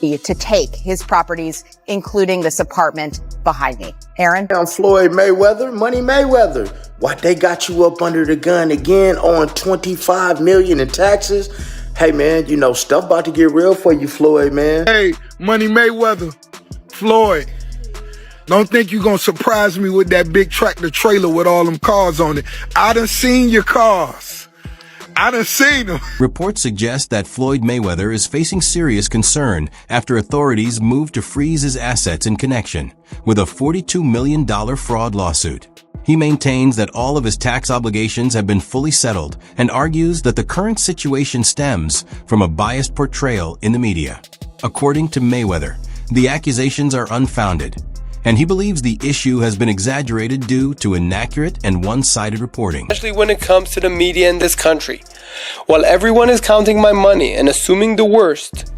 to take his properties, including this apartment behind me. Aaron? I'm Floyd Mayweather, Money Mayweather. What, they got you up under the gun again on $25 million in taxes? Hey man, you know, stuff about to get real for you, Floyd, man. Hey, Money Mayweather, Floyd. Don't think you gonna surprise me with that big tractor trailer with all them cars on it. I done seen your cars. I done seen them. Reports suggest that Floyd Mayweather is facing serious concern after authorities moved to freeze his assets in connection with a $42 million fraud lawsuit. He maintains that all of his tax obligations have been fully settled and argues that the current situation stems from a biased portrayal in the media. According to Mayweather, the accusations are unfounded, and he believes the issue has been exaggerated due to inaccurate and one-sided reporting. Especially when it comes to the media in this country. While everyone is counting my money and assuming the worst,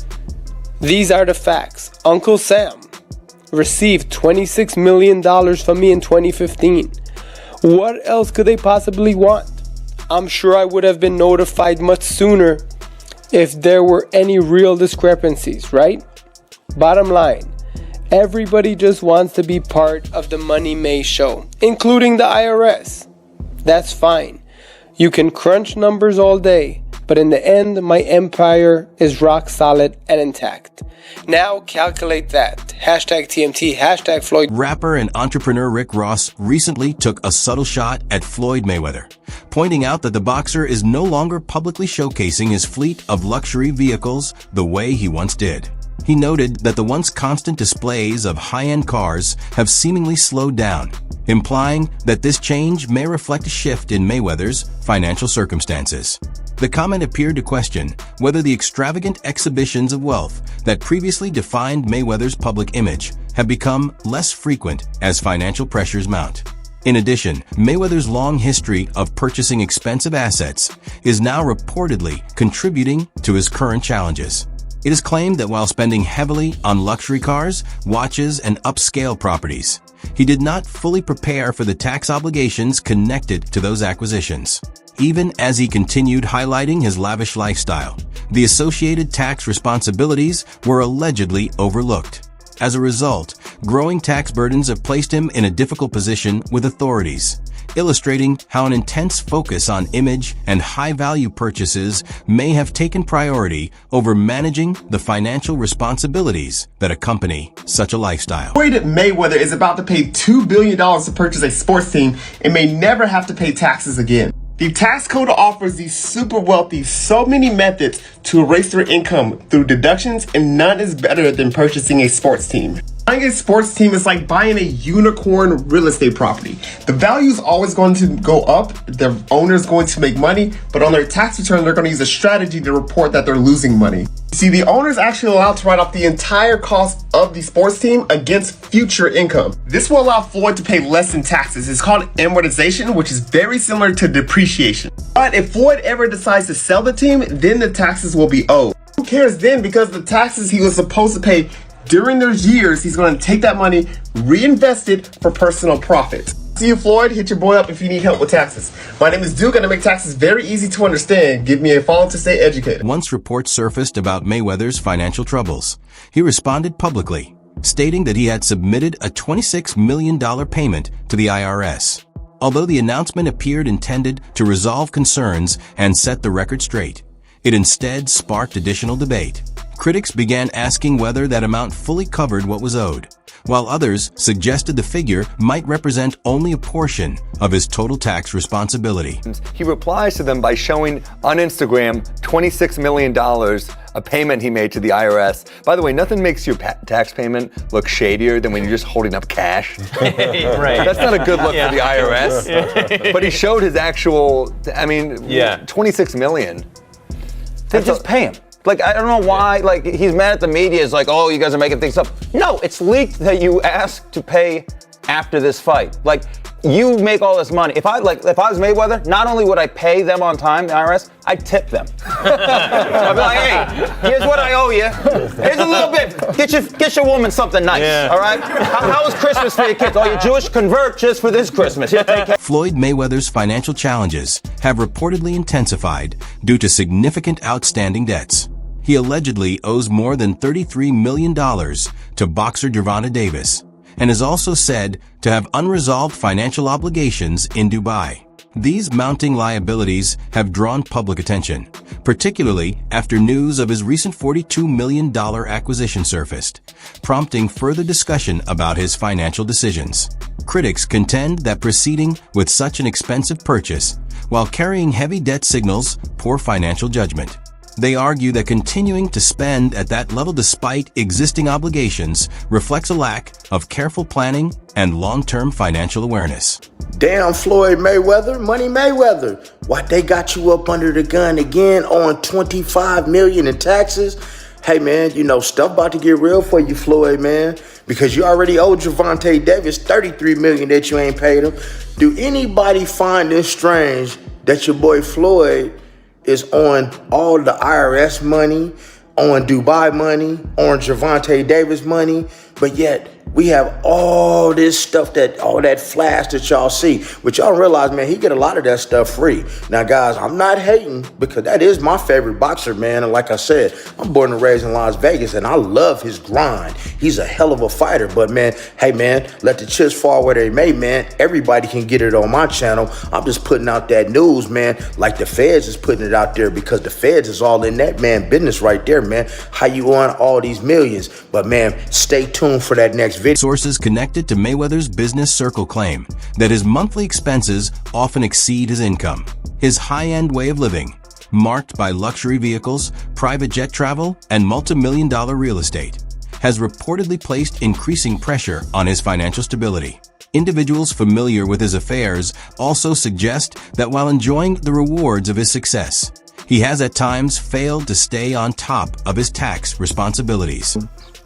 these are the facts. Uncle Sam received $26 million from me in 2015. What else could they possibly want? I'm sure I would have been notified much sooner if there were any real discrepancies, right? Bottom line, everybody just wants to be part of the Money May show, including the IRS. That's fine. You can crunch numbers all day, but in the end, my empire is rock solid and intact. Now calculate that. Hashtag TMT, hashtag Floyd. Rapper and entrepreneur Rick Ross recently took a subtle shot at Floyd Mayweather, pointing out that the boxer is no longer publicly showcasing his fleet of luxury vehicles the way he once did. He noted that the once constant displays of high-end cars have seemingly slowed down, implying that this change may reflect a shift in Mayweather's financial circumstances. The comment appeared to question whether the extravagant exhibitions of wealth that previously defined Mayweather's public image have become less frequent as financial pressures mount. In addition, Mayweather's long history of purchasing expensive assets is now reportedly contributing to his current challenges. It is claimed that while spending heavily on luxury cars, watches, and upscale properties, he did not fully prepare for the tax obligations connected to those acquisitions. Even as he continued highlighting his lavish lifestyle, the associated tax responsibilities were allegedly overlooked. As a result, growing tax burdens have placed him in a difficult position with authorities, illustrating how an intense focus on image and high-value purchases may have taken priority over managing the financial responsibilities that accompany such a lifestyle. Floyd Mayweather is about to pay $2 billion to purchase a sports team and may never have to pay taxes again. The tax code offers these super wealthy so many methods to erase their income through deductions, and none is better than purchasing a sports team. Buying a sports team is like buying a unicorn real estate property. The value is always going to go up, the owner is going to make money, but on their tax return, they're going to use a strategy to report that they're losing money. See, the owner is actually allowed to write off the entire cost of the sports team against future income. This will allow Floyd to pay less in taxes. It's called amortization, which is very similar to depreciation. But if Floyd ever decides to sell the team, then the taxes will be owed. Who cares then? Because the taxes he was supposed to pay during those years, he's going to take that money, reinvest it for personal profit. See you, Floyd. Hit your boy up if you need help with taxes. My name is Duke, and I make taxes very easy to understand. Give me a follow to stay educated. Once reports surfaced about Mayweather's financial troubles, he responded publicly, stating that he had submitted a $26 million payment to the IRS. Although the announcement appeared intended to resolve concerns and set the record straight, it instead sparked additional debate. Critics began asking whether that amount fully covered what was owed, while others suggested the figure might represent only a portion of his total tax responsibility. He replies to them by showing on Instagram $26 million, a payment he made to the IRS. By the way, nothing makes your tax payment look shadier than when you're just holding up cash. Right. That's not a good look for the IRS. But he showed his actual, 26 million. They just pay him. Like, I don't know why, like, he's mad at the media. It's like, oh, you guys are making things up. No, it's leaked that you asked to pay after this fight. Like, you make all this money. If I was Mayweather, not only would I pay them on time, the IRS, I'd tip them. I'd be like, hey, here's what I owe you. Here's a little bit. Get your woman something nice, all right? How was Christmas for your kids? Oh, you're Jewish? Convert just for this Christmas. Here, take care. Floyd Mayweather's financial challenges have reportedly intensified due to significant outstanding debts. he allegedly owes more than $33 million to boxer Gervonta Davis and is also said to have unresolved financial obligations in Dubai. These mounting liabilities have drawn public attention, particularly after news of his recent $42 million acquisition surfaced, prompting further discussion about his financial decisions. Critics contend that proceeding with such an expensive purchase while carrying heavy debt signals poor financial judgment. They argue that continuing to spend at that level despite existing obligations reflects a lack of careful planning and long-term financial awareness. Damn, Floyd Mayweather, Money Mayweather. Why they got you up under the gun again on $25 million in taxes? Hey, man, you know, stuff about to get real for you, Floyd, man, because you already owe Gervonta Davis $33 million that you ain't paid him. Do anybody find this strange that your boy Floyd is on all the IRS money, on Dubai money, on Gervonta Davis money, but yet we have all this stuff, all that flash that y'all see, but y'all realize, man, he get a lot of that stuff free. Now, guys, I'm not hating because that is my favorite boxer, man. And like I said, I'm born and raised in Las Vegas, and I love his grind. He's a hell of a fighter, but man, hey, man, let the chips fall where they may, man. Everybody can get it on my channel. I'm just putting out that news, man, like the feds is putting it out there because the feds is all in that, man, business right there, man. How you on all these millions? But, man, stay tuned for that next video. Sources connected to Mayweather's business circle claim that his monthly expenses often exceed his income. His high-end way of living, marked by luxury vehicles, private jet travel, and multi-million-dollar real estate, has reportedly placed increasing pressure on his financial stability. Individuals familiar with his affairs also suggest that while enjoying the rewards of his success, he has at times failed to stay on top of his tax responsibilities.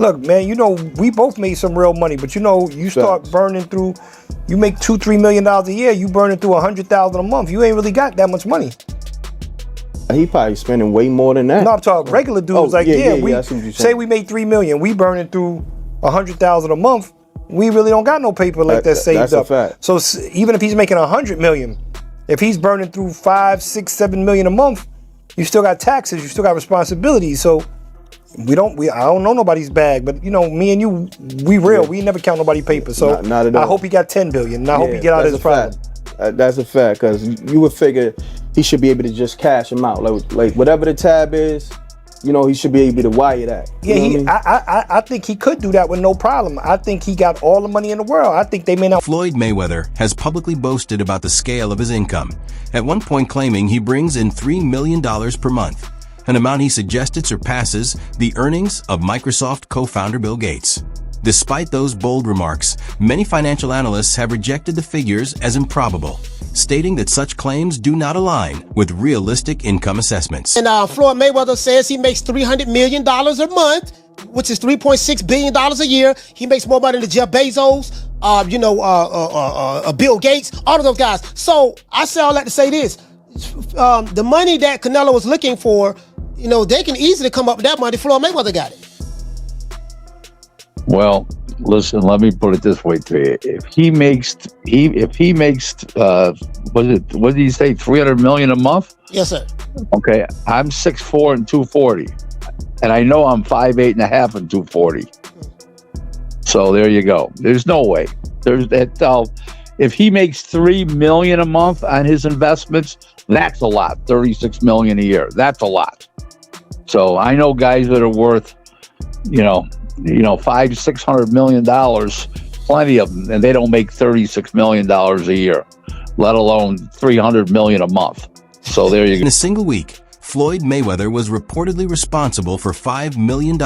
Look, man, you know, we both made some real money, but you know, you start burning through, you make $2-3 million a year, you burning through $100,000 a month. You ain't really got that much money. He probably spending way more than that. No, I'm talking regular dudes. We say we made $3 million, we burning through $100,000 a month. We really don't got no paper like that saved up. That's a fact. So even if he's making $100 million, if he's burning through $5, $6, $7 million a month, you still got taxes, you still got responsibilities. So I don't know nobody's bag, but you know, me and you, we real. We never count nobody's paper. So not at all. I hope he got $10 billion. And I hope he get out of his problem. That's a fact, because you would figure he should be able to just cash him out. Like whatever the tab is, you know, he should be able to wire that. I think he could do that with no problem. I think he got all the money in the world. I think they may not. Floyd Mayweather has publicly boasted about the scale of his income, at one point claiming he brings in $3 million per month, an amount he suggested surpasses the earnings of Microsoft co-founder Bill Gates. Despite those bold remarks, many financial analysts have rejected the figures as improbable, stating that such claims do not align with realistic income assessments. And Floyd Mayweather says he makes $300 million a month, which is $3.6 billion a year. He makes more money than Jeff Bezos, Bill Gates, all of those guys. So I say all that to say this. The money that Canelo was looking for, you know, they can easily come up with that money. Floyd Mayweather got it. Well, listen, let me put it this way to you. If he makes what did he say, $300 million a month? Yes, sir. Okay, I'm 6'4" and 240. And I know I'm 5'8" and a half and 240. So there you go. There's no way. There's that. If he makes $3 million a month on his investments, that's a lot. $36 million a year. That's a lot. So I know guys that are worth, $500-600 million, plenty of them, and they don't make $36 million a year, let alone $300 million a month. So there you go. In a single week, Floyd Mayweather was reportedly responsible for $5 million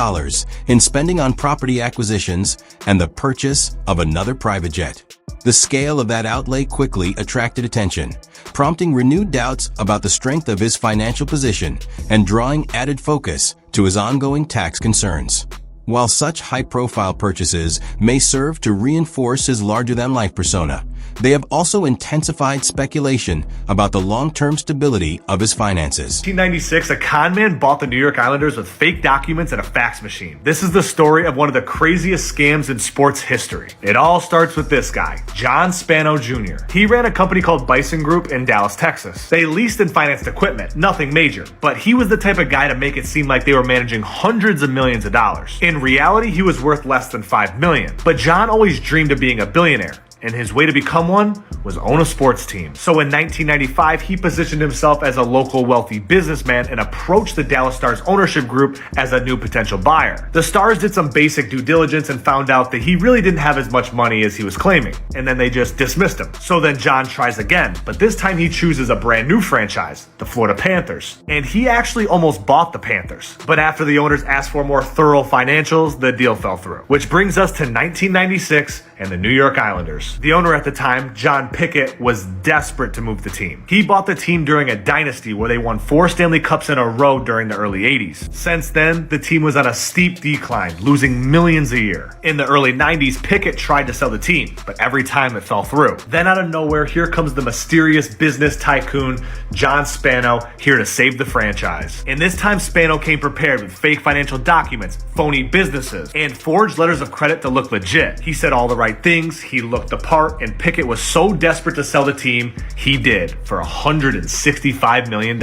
in spending on property acquisitions and the purchase of another private jet. The scale of that outlay quickly attracted attention, prompting renewed doubts about the strength of his financial position and drawing added focus to his ongoing tax concerns. While such high-profile purchases may serve to reinforce his larger-than-life persona, they have also intensified speculation about the long-term stability of his finances. 1996, a con man bought the New York Islanders with fake documents and a fax machine. This is the story of one of the craziest scams in sports history. It all starts with this guy, John Spano Jr. He ran a company called Bison Group in Dallas, Texas. They leased and financed equipment, nothing major, but he was the type of guy to make it seem like they were managing hundreds of millions of dollars. In reality, he was worth less than $5 million. But John always dreamed of being a billionaire, and his way to become one was own a sports team. So in 1995, he positioned himself as a local wealthy businessman and approached the Dallas Stars ownership group as a new potential buyer. The Stars did some basic due diligence and found out that he really didn't have as much money as he was claiming, and then they just dismissed him. So then John tries again, but this time he chooses a brand new franchise, the Florida Panthers. And he actually almost bought the Panthers. But after the owners asked for more thorough financials, the deal fell through. Which brings us to 1996 and the New York Islanders. The owner at the time, John Pickett, was desperate to move the team. He bought the team during a dynasty where they won 4 Stanley Cups in a row during the early 80s. Since then, the team was on a steep decline, losing millions a year. In the early 90s, Pickett tried to sell the team, but every time it fell through. Then out of nowhere, here comes the mysterious business tycoon, John Spano, here to save the franchise. And this time, Spano came prepared with fake financial documents, phony businesses, and forged letters of credit to look legit. He said all the right things, he looked the part, and Pickett was so desperate to sell the team, he did for $165 million.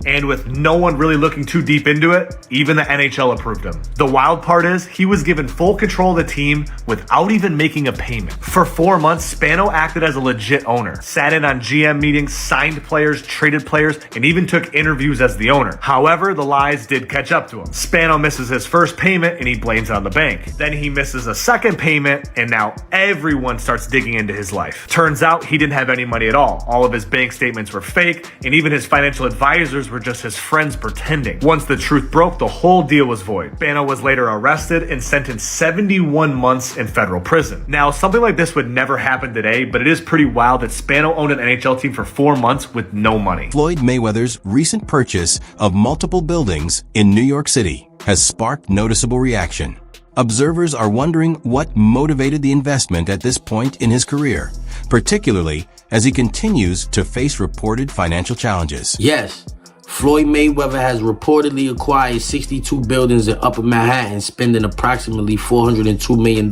And with no one really looking too deep into it, even the NHL approved him. The wild part is, he was given full control of the team without even making a payment. For 4 months, Spano acted as a legit owner, sat in on GM meetings, signed players, traded players, and even took interviews as the owner. However, the lies did catch up to him. Spano misses his first payment and he blames it on the bank. Then he misses a second payment, and now everyone starts digging into his life. Turns out he didn't have any money at all. All of his bank statements were fake, and even his financial advisors were just his friends pretending. Once the truth broke, the whole deal was void. Spano was later arrested and sentenced 71 months in federal prison. Now, something like this would never happen today, but it is pretty wild that Spano owned an NHL team for 4 months with no money. Floyd Mayweather's recent purchase of multiple buildings in New York City has sparked noticeable reaction. Observers are wondering what motivated the investment at this point in his career, particularly as he continues to face reported financial challenges. Yes, Floyd Mayweather has reportedly acquired 62 buildings in Upper Manhattan, spending approximately $402 million.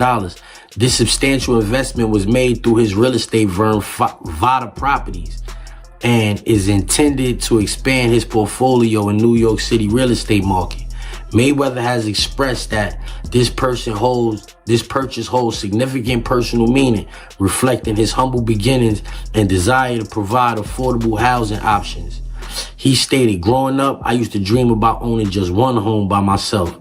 This substantial investment was made through his real estate firm, Vada Properties, and is intended to expand his portfolio in New York City real estate market. Mayweather has expressed that this purchase holds significant personal meaning, reflecting his humble beginnings and desire to provide affordable housing options. He stated, "Growing up, I used to dream about owning just one home by myself.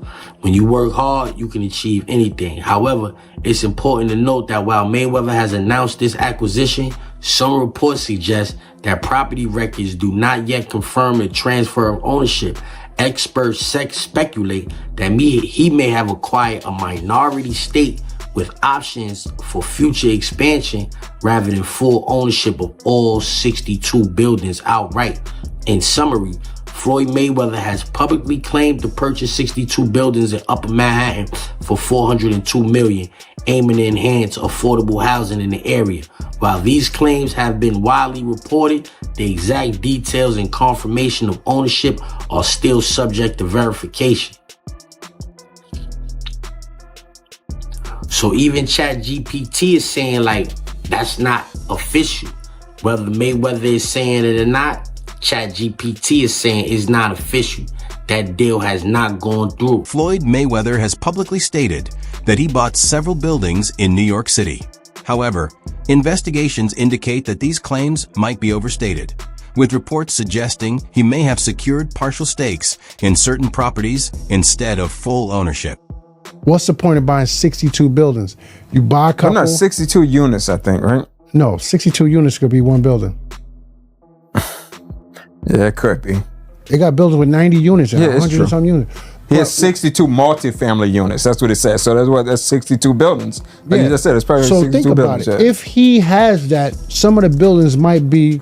When you work hard, you can achieve anything. However, it's important to note that while Mayweather has announced this acquisition, some reports suggest that property records do not yet confirm a transfer of ownership. Experts speculate that he may have acquired a minority stake with options for future expansion rather than full ownership of all 62 buildings outright. In summary, Floyd Mayweather has publicly claimed to purchase 62 buildings in Upper Manhattan for $402 million, aiming to enhance affordable housing in the area. While these claims have been widely reported, the exact details and confirmation of ownership are still subject to verification. So even ChatGPT is saying, like, that's not official. Whether Mayweather is saying it or not, ChatGPT is saying it's not official. That deal has not gone through. Floyd Mayweather has publicly stated that he bought several buildings in New York City. However, investigations indicate that these claims might be overstated, with reports suggesting he may have secured partial stakes in certain properties instead of full ownership. What's the point of buying 62 buildings? You buy a couple... I'm not 62 units, I think, right? No, 62 units could be one building. Yeah, it could be. They got buildings with 90 units and 100 and some units. He has 62 multifamily units. That's what it says. So that's 62 buildings. Like you just said, it's probably 62 think buildings. About it. If he has that, some of the buildings might not be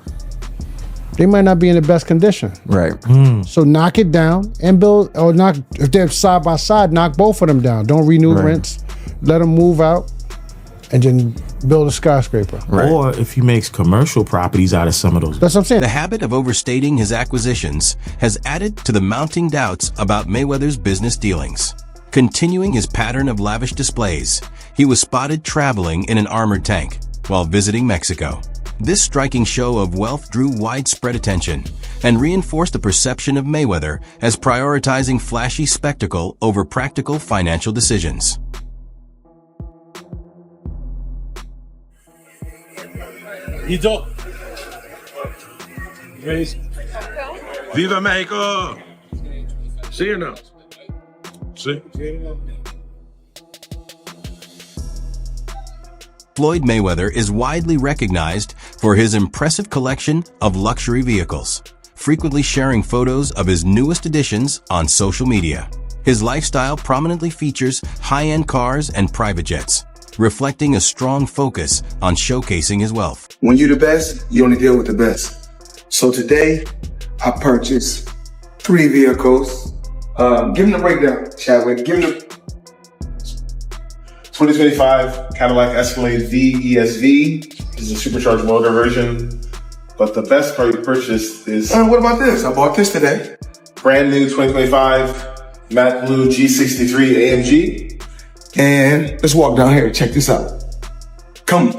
in the best condition. Right. So knock it down and build, or knock, if they're side by side, knock both of them down. Don't renew rents. Let them move out and then build a skyscraper. Or if he makes commercial properties out of some of those. That's what I'm saying. The habit of overstating his acquisitions has added to the mounting doubts about Mayweather's business dealings. Continuing his pattern of lavish displays, he was spotted traveling in an armored tank while visiting Mexico. This striking show of wealth drew widespread attention and reinforced the perception of Mayweather as prioritizing flashy spectacle over practical financial decisions. Viva Mexico! See you now. See? Floyd Mayweather is widely recognized for his impressive collection of luxury vehicles, frequently sharing photos of his newest additions on social media. His lifestyle prominently features high-end cars and private jets, reflecting a strong focus on showcasing his wealth. When you're the best, you only deal with the best. So today, I purchased 3 vehicles. Give them the breakdown, Chadwick. Give them the 2025 Cadillac Escalade V ESV. This is a supercharged motor version. But the best car you purchased is... what about this? I bought this today. Brand new 2025 matte blue G63 AMG. And let's walk down here. Check this out. Come.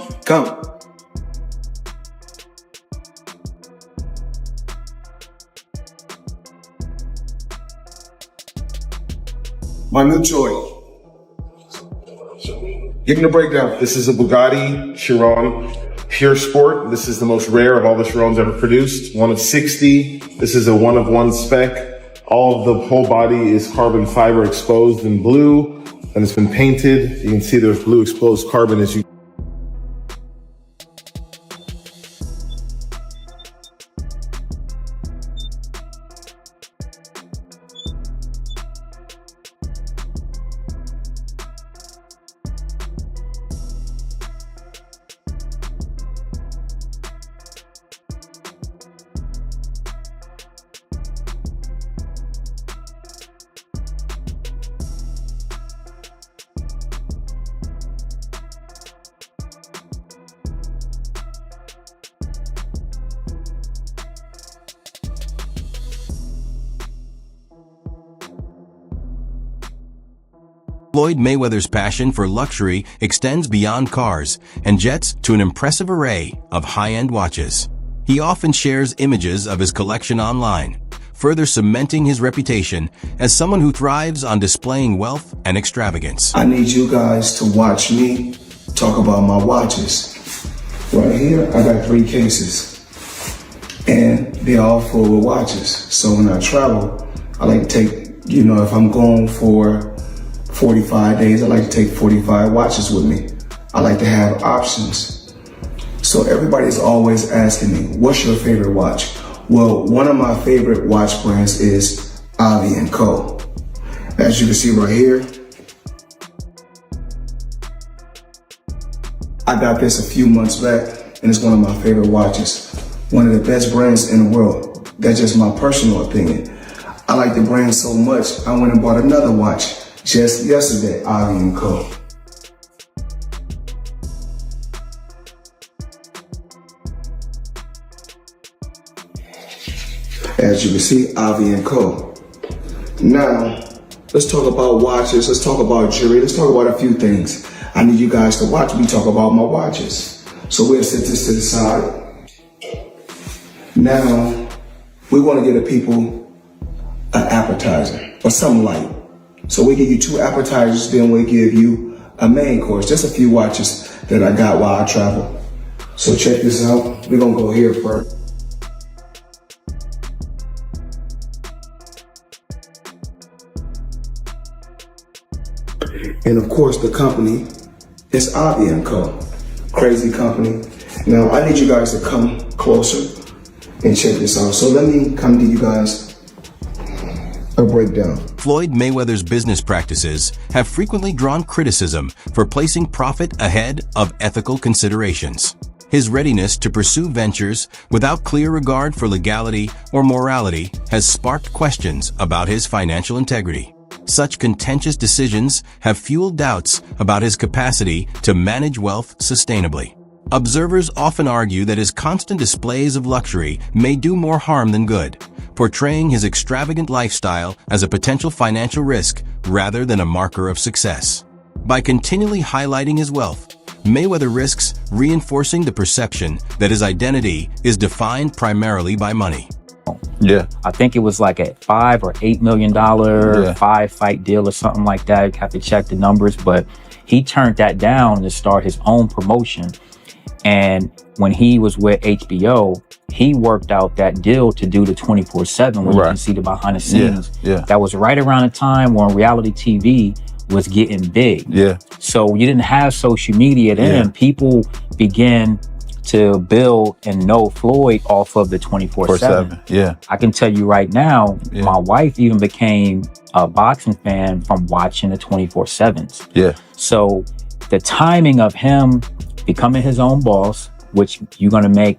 My new toy. Give me the breakdown. This is a Bugatti Chiron Pure Sport. This is the most rare of all the Chirons ever produced. One of 60. This is a 1-of-1 spec. All of the whole body is carbon fiber exposed in blue, and it's been painted. You can see there's blue exposed carbon as you Floyd Mayweather's passion for luxury extends beyond cars and jets to an impressive array of high-end watches. He often shares images of his collection online, further cementing his reputation as someone who thrives on displaying wealth and extravagance. I need you guys to watch me talk about my watches. Right here, I got 3 cases, and they're all full with watches. So when I travel, I like to take, if I'm going for 45 days, I like to take 45 watches with me. I like to have options. So everybody's always asking me, what's your favorite watch? Well, one of my favorite watch brands is Avi & Co. As you can see right here, I got this a few months back, and it's one of my favorite watches. One of the best brands in the world. That's just my personal opinion. I like the brand so much, I went and bought another watch just yesterday, Avi & Co. As you can see, Avi & Co. Now, let's talk about watches, let's talk about jewelry, let's talk about a few things. I need you guys to watch me talk about my watches. So we'll set this to the side. Now, we want to give the people an appetizer or something light. So we give you 2 appetizers, then we give you a main course. Just a few watches that I got while I travel. So check this out. We're gonna go here first. And of course the company is Avi & Co. Crazy company. Now I need you guys to come closer and check this out. So let me come to you guys a breakdown. Floyd Mayweather's business practices have frequently drawn criticism for placing profit ahead of ethical considerations. His readiness to pursue ventures without clear regard for legality or morality has sparked questions about his financial integrity. such contentious decisions have fueled doubts about his capacity to manage wealth sustainably. Observers often argue that his constant displays of luxury may do more harm than good, portraying his extravagant lifestyle as a potential financial risk rather than a marker of success. By continually highlighting his wealth, Mayweather risks reinforcing the perception that his identity is defined primarily by money. Yeah, I think it was like a $5 or $8 million 5-fight deal or something like that. You have to check the numbers, but he turned that down to start his own promotion. And when he was with HBO, he worked out that deal to do the 24/7, where you can see the behind the scenes. That was right around the time when reality TV was getting big. So you didn't have social media then. People began to build and know Floyd off of the 24/7. I can tell you right now, my wife even became a boxing fan from watching the 24/7s. So the timing of him becoming his own boss, which you're going to make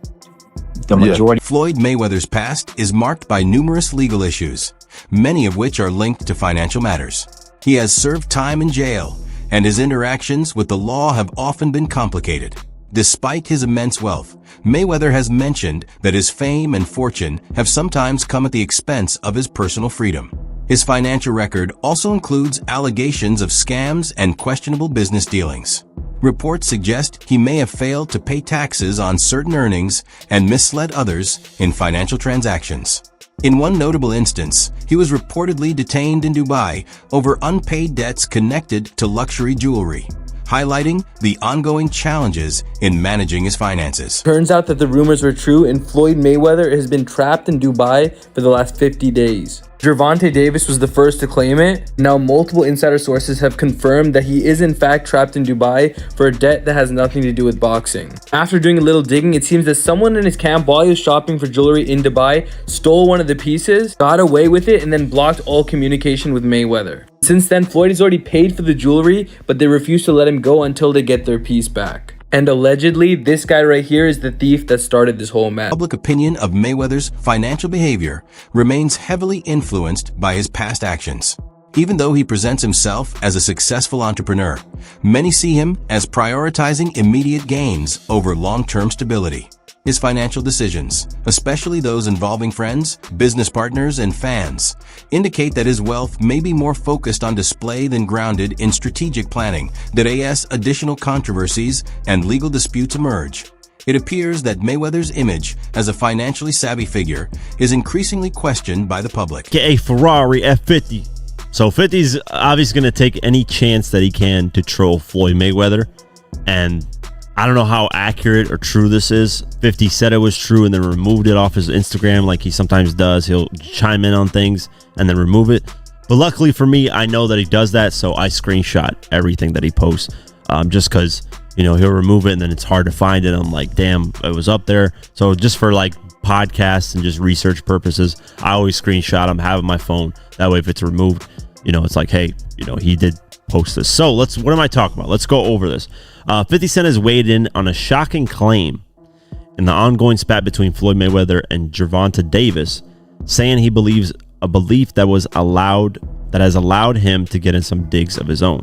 the majority. Floyd Mayweather's past is marked by numerous legal issues, many of which are linked to financial matters. He has served time in jail, and his interactions with the law have often been complicated. Despite his immense wealth, Mayweather has mentioned that his fame and fortune have sometimes come at the expense of his personal freedom. His financial record also includes allegations of scams and questionable business dealings. Reports suggest he may have failed to pay taxes on certain earnings and misled others in financial transactions. In one notable instance, he was reportedly detained in Dubai over unpaid debts connected to luxury jewelry, highlighting the ongoing challenges in managing his finances. Turns out that the rumors were true, and Floyd Mayweather has been trapped in Dubai for the last 50 days. Gervonta Davis was the first to claim it. Now multiple insider sources have confirmed that he is in fact trapped in Dubai for a debt that has nothing to do with boxing. After doing a little digging, it seems that someone in his camp, while he was shopping for jewelry in Dubai, stole one of the pieces, got away with it, and then blocked all communication with Mayweather. Since then, Floyd has already paid for the jewelry, but they refuse to let him go until they get their piece back. And allegedly, this guy right here is the thief that started this whole mess. Public opinion of Mayweather's financial behavior remains heavily influenced by his past actions. Even though he presents himself as a successful entrepreneur, many see him as prioritizing immediate gains over long-term stability. His financial decisions, especially those involving friends, business partners, and fans, indicate that his wealth may be more focused on display than grounded in strategic planning. That as additional controversies and legal disputes emerge, it appears that Mayweather's image as a financially savvy figure is increasingly questioned by the public. Get a Ferrari F50. So 50's obviously going to take any chance that he can to troll Floyd Mayweather, and I don't know how accurate or true this is. 50 said it was true and then removed it off his Instagram like he sometimes does. He'll chime in on things and then remove it. But luckily for me, I know that he does that, so I screenshot everything that he posts. Just because, you know, he'll remove it and then it's hard to find it. I'm like, damn, it was up there. So just for like podcasts and just research purposes, I always screenshot them, have it on my phone. That way if it's removed, you know, it's like, hey, you know, he did post this. So what am I talking about? Let's go over this. 50 Cent has weighed in on a shocking claim in the ongoing spat between Floyd Mayweather and Gervonta Davis, saying he believes a belief that has allowed him to get in some digs of his own.